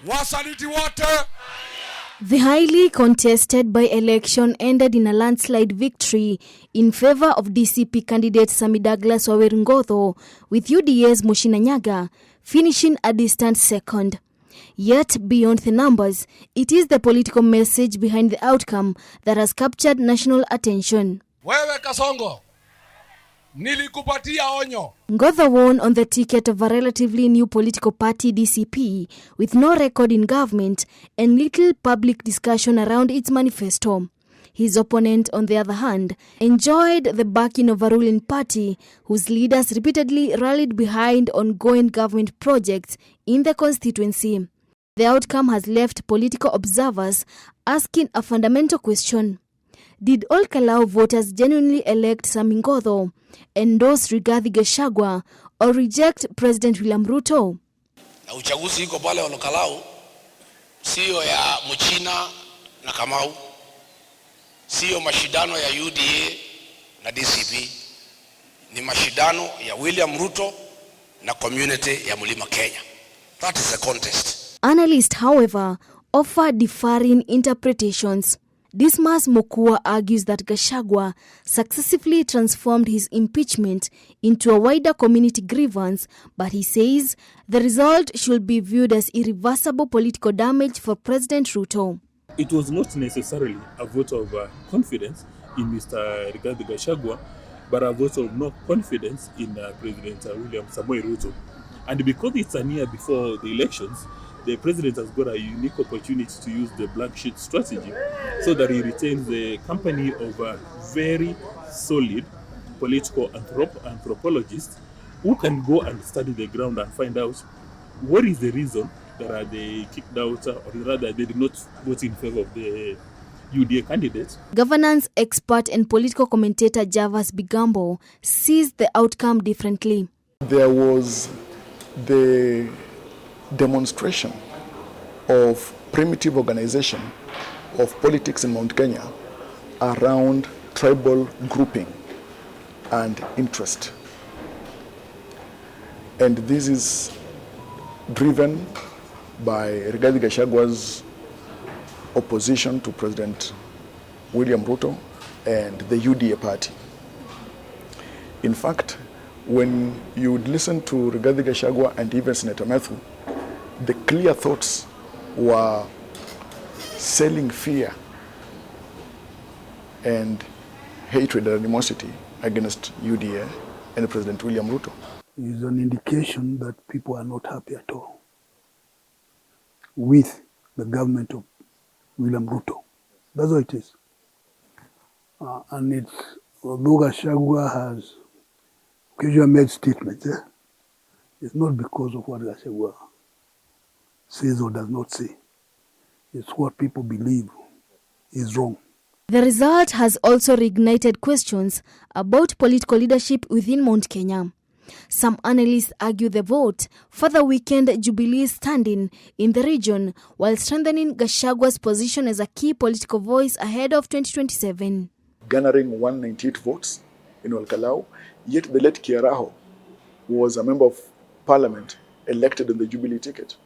Wasaliti wote. The highly contested by-election ended in a landslide victory in favor of DCP candidate Sami Douglas Waweru, with UDA's Mushina Nyaga finishing a distant second. Yet, beyond the numbers, it is the political message behind the outcome that has captured national attention. Wewe Kasongo, nilikupatia onyo. Ngotho won on the ticket of a relatively new political party, DCP, with no record in government and little public discussion around its manifesto. His opponent, on the other hand, enjoyed the backing of a ruling party whose leaders repeatedly rallied behind ongoing government projects in the constituency. The outcome has left political observers asking a fundamental question. Did Ol Kalou voters genuinely elect Sami Ngotho, endorse Rigathi Gachagua, or reject President William Ruto? Na uchaguzi iko pale Ol Kalou sio ya Mchina na Kamau, sio mashindano ya UDA na DCP, ni mashindano ya William Ruto na community ya Mlima Kenya. That is the contest. Analysts, however, offer differing interpretations. Dismas Mokua argues that Gachagua successively transformed his impeachment into a wider community grievance, but he says the result should be viewed as irreversible political damage for President Ruto. It was not necessarily a vote of confidence in Mr. Rigathi Gachagua, but a vote of no confidence in President William Ruto. And because it's a year before the elections, the president has got a unique opportunity to use the black sheet strategy so that he retains the company of a very solid political anthropologists who can go and study the ground and find out what is the reason that they kicked out, or rather they did not vote in favor of the UDA candidate. Governance expert and political commentator Javas Bigambo sees the outcome differently. There was the demonstration of primitive organization of politics in Mount Kenya around tribal grouping and interest. And this is driven by Rigathi Gachagua's opposition to President William Ruto and the UDA party. In fact, when you would listen to Rigathi Gachagua and even Senator Matthew, the clear thoughts were selling fear and hatred and animosity against UDA and President William Ruto. It is an indication that people are not happy at all with the government of William Ruto. That's what it is. And it's, although Gachagua has occasionally made statements, it's not because of what Gachagua says or does not say. It's what people believe is wrong. The result has also reignited questions about political leadership within Mount Kenya. Some analysts argue the vote further weakened Jubilee's standing in the region while strengthening Gachagua's position as a key political voice ahead of 2027. Garnering 198 votes in Ol Kalou, yet the late Kiaraho was a member of parliament elected on the Jubilee ticket.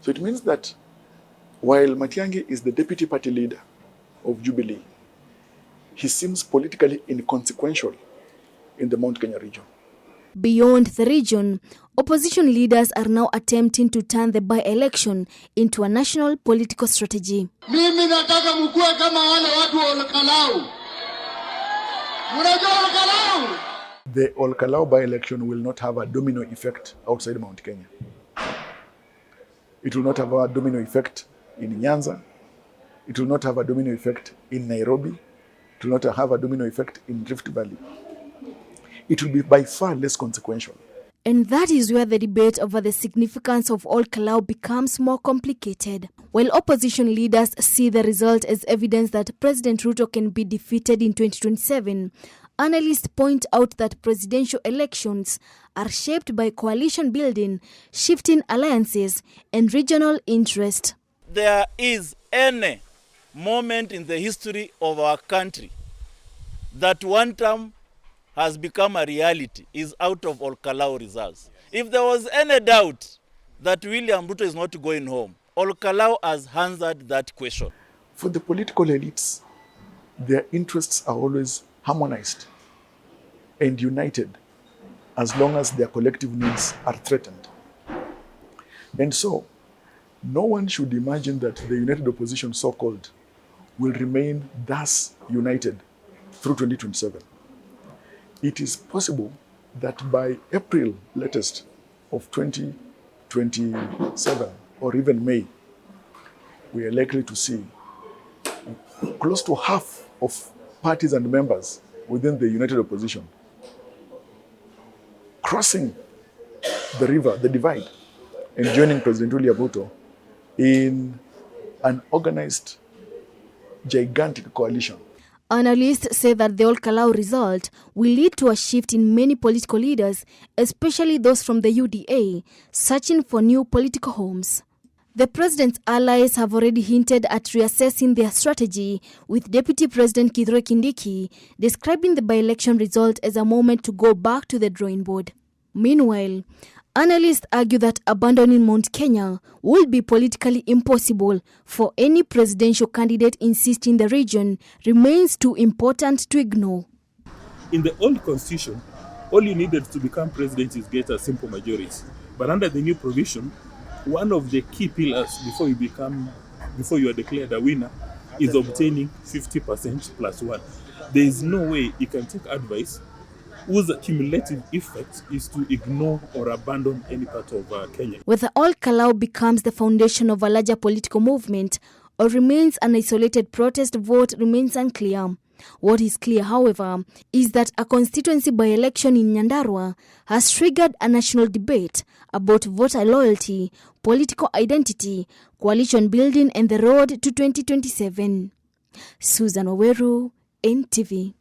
So it means that while Matiang'i is the deputy party leader of Jubilee, he seems politically inconsequential in the Mount Kenya region. Beyond the region, opposition leaders are now attempting to turn the by-election into a national political strategy. Mimi nataka mkue kama wale watu wa Ol Kalou. Mnajua Ol Kalou? The Ol Kalou by-election will not have a domino effect outside Mount Kenya. It will not have a domino effect in Nyanza. It will not have a domino effect in Nairobi. It will not have a domino effect in Rift Valley. It will be by far less consequential. And that is where the debate over the significance of Ol Kalou becomes more complicated. While opposition leaders see the result as evidence that President Ruto can be defeated in 2027, analysts point out that presidential elections are shaped by coalition building, shifting alliances, and regional interest. There is any moment in the history of our country that one term has become a reality is out of Ol Kalou results. If there was any doubt that William Ruto is not going home? Ol Kalou has answered that question. For the political elites, their interests are always harmonized and united as long as their collective needs are threatened. And so, no one should imagine that the united opposition, so-called, will remain thus united through 2027. It is possible that by April, latest, of 2027, or even May, we are likely to see close to half of parties and members within the united opposition crossing the river, the divide, and joining President William Ruto in an organized, gigantic coalition. Analysts say that the Ol Kalou result will lead to a shift in many political leaders, especially those from the UDA, searching for new political homes. The president's allies have already hinted at reassessing their strategy, with Deputy President Kithure Kindiki describing the by-election result as a moment to go back to the drawing board. Meanwhile, analysts argue that abandoning Mount Kenya will be politically impossible for any presidential candidate, insisting the region remains too important to ignore. In the old constitution, all you needed to become president is get a simple majority. But under the new provision, one of the key pillars before you are declared a winner is obtaining 50% plus one. There is no way you can take advice whose cumulative effect is to ignore or abandon any part of Kenya. Whether Ol Kalou becomes the foundation of a larger political movement or remains an isolated protest vote remains unclear. What is clear, however, is that a constituency by-election in Nyandarua has triggered a national debate about voter loyalty, political identity, coalition building, and the road to 2027. Susan Oweru, NTV.